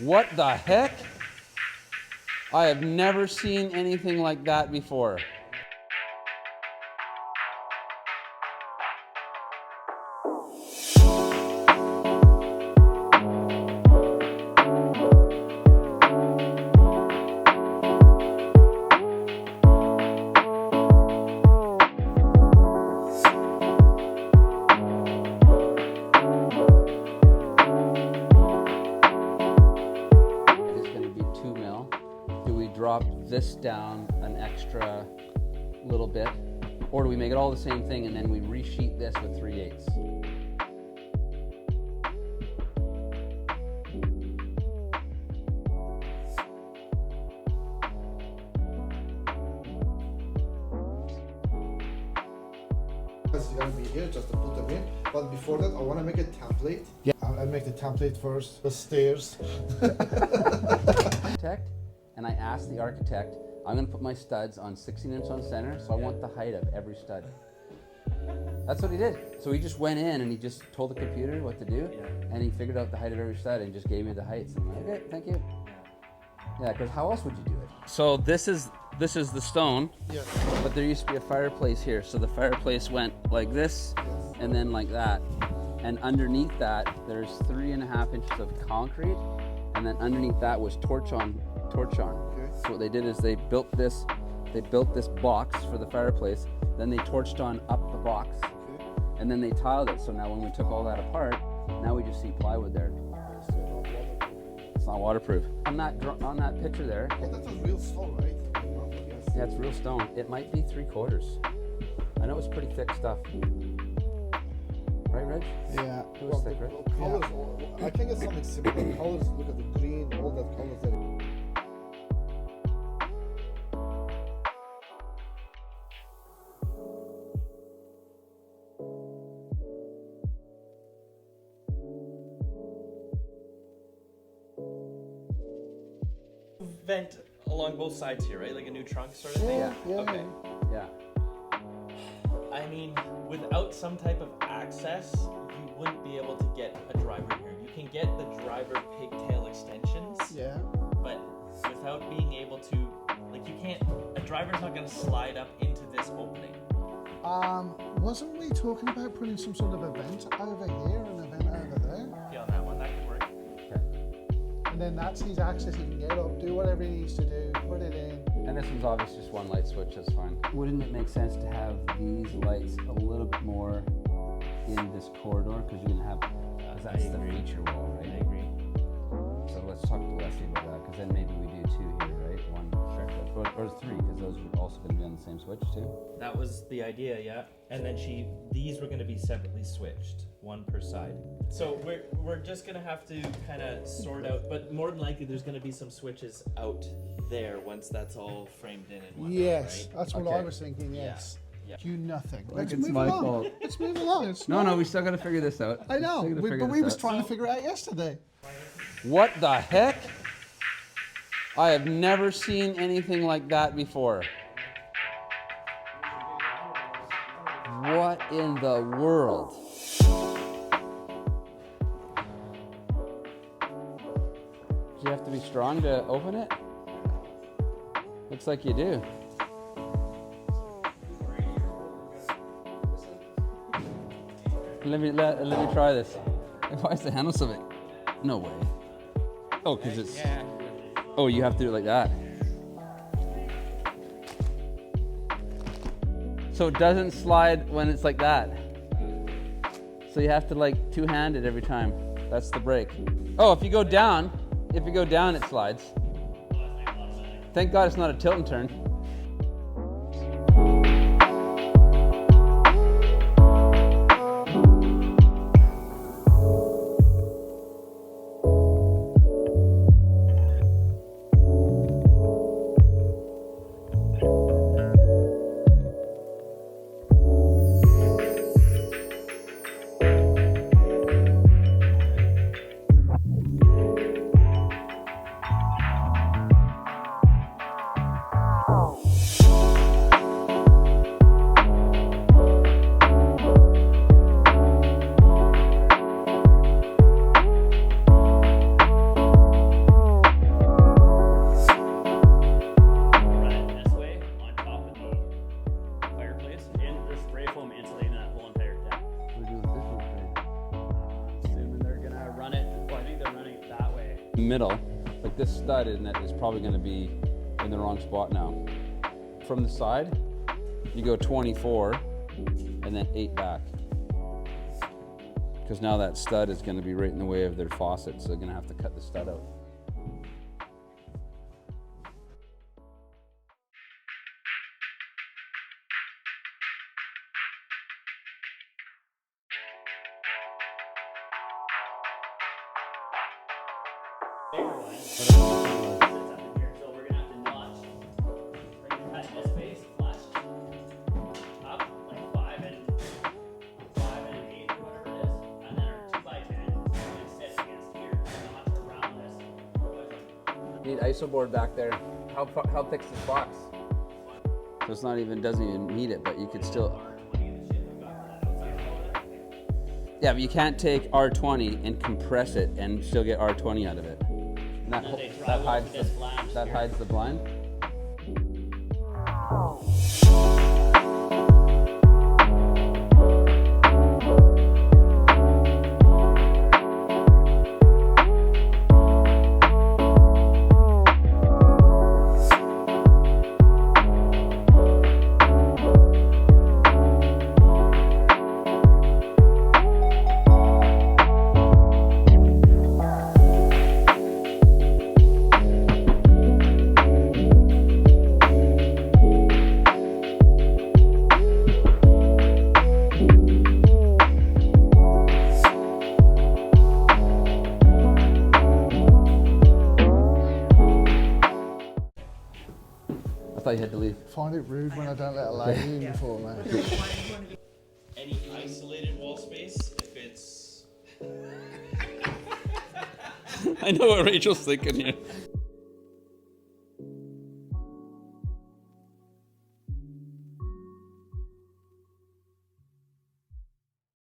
What the heck? I have never seen anything like that before. Drop this down an extra little bit, or do we make it all the same thing and then we resheet this with 3/8? It's gonna be here just to put them in, but before that I want to make a template. Yeah, I'll make the template first. The stairs. And I asked the architect, I'm going to put my studs on 16" on center, so I want the height of every stud. That's what he did. So he just went in and he just told the computer what to do, and he figured out the height of every stud and just gave me the heights. I'm like, okay, thank you. Yeah, because how else would you do it? So this is the stone, but there used to be a fireplace here. So the fireplace went like this and then like that. And underneath that, there's 3.5 inches of concrete, and then underneath that was torch on. Okay. So what they did is they built this box for the fireplace, then they torched on up the box, and then they tiled it. So now when we took all that apart, now we just see plywood there. It's not waterproof. On that picture there. Oh, that's a real stone, right? Yeah, it's real stone. It might be 3/4. I know it's pretty thick stuff. Right, Reg? Yeah. It was thick, right? Colors, I think it's something similar. Colors, look at the green, all that colors there. Vent along both sides here, right? Like a new trunk sort of thing? Yeah. Okay. Yeah. I mean, without some type of access, you wouldn't be able to get a driver here. You can get the driver pigtail extensions. Yeah. But without being able to, like, you can't, a driver's not going to slide up into this opening. Wasn't we talking about putting some sort of event over here and an event over there? Yeah, on that one, that could work. And then that's his access, he can get up, do whatever he needs to do, put it in. And this one's obviously just one light switch, that's fine. Wouldn't it make sense to have these lights a little bit more in this corridor? Because you're going to have, that's the feature wall, right? I agree. So let's talk to Leslie about that, because then maybe we do 2 here, right? One, or 3, because those are also going to be on the same switch too. That was the idea, yeah. And then these were going to be separately switched, one per side. So we're just going to have to kind of sort out, but more than likely there's going to be some switches out there once that's all framed in and whatnot, Yes, right? that's what Okay. I was thinking, yes. Yeah. Do nothing. Like Let's it's move my along. fault. Let's move along. It's No, not- we still got to figure this out. I know, Still gotta figure but we this was out. trying to figure it out yesterday. What the heck? I have never seen anything like that before. What in the world? Do you have to be strong to open it? Looks like you do. Let me try this. Why is the handle so big? No way. Oh, because it's... Oh, you have to do it like that. So it doesn't slide when it's like that. So you have to like two-hand it every time. That's the break. Oh, if you go down, it slides. Thank God it's not a tilt and turn. Middle, like this stud in it is probably going to be in the wrong spot now. From the side, you go 24 and then 8 back. Because now that stud is going to be right in the way of their faucet, so they're going to have to cut the stud out. Bigger one. Sits up in here, so we're gonna have to notch. We're gonna cut this space, flush up like 5 and 8, whatever it is, and then our 2x10 is gonna sit against here, notch around this. Need ISO board back there. How thick's this box? So it's not even, doesn't even need it, but you could still. Yeah, but you can't take R20 and compress it and still get R20 out of it. And that hides the blind. I thought you had to leave. Find it rude when I don't let a lady in before, man. Any isolated wall space, if it's I know what Rachel's thinking here.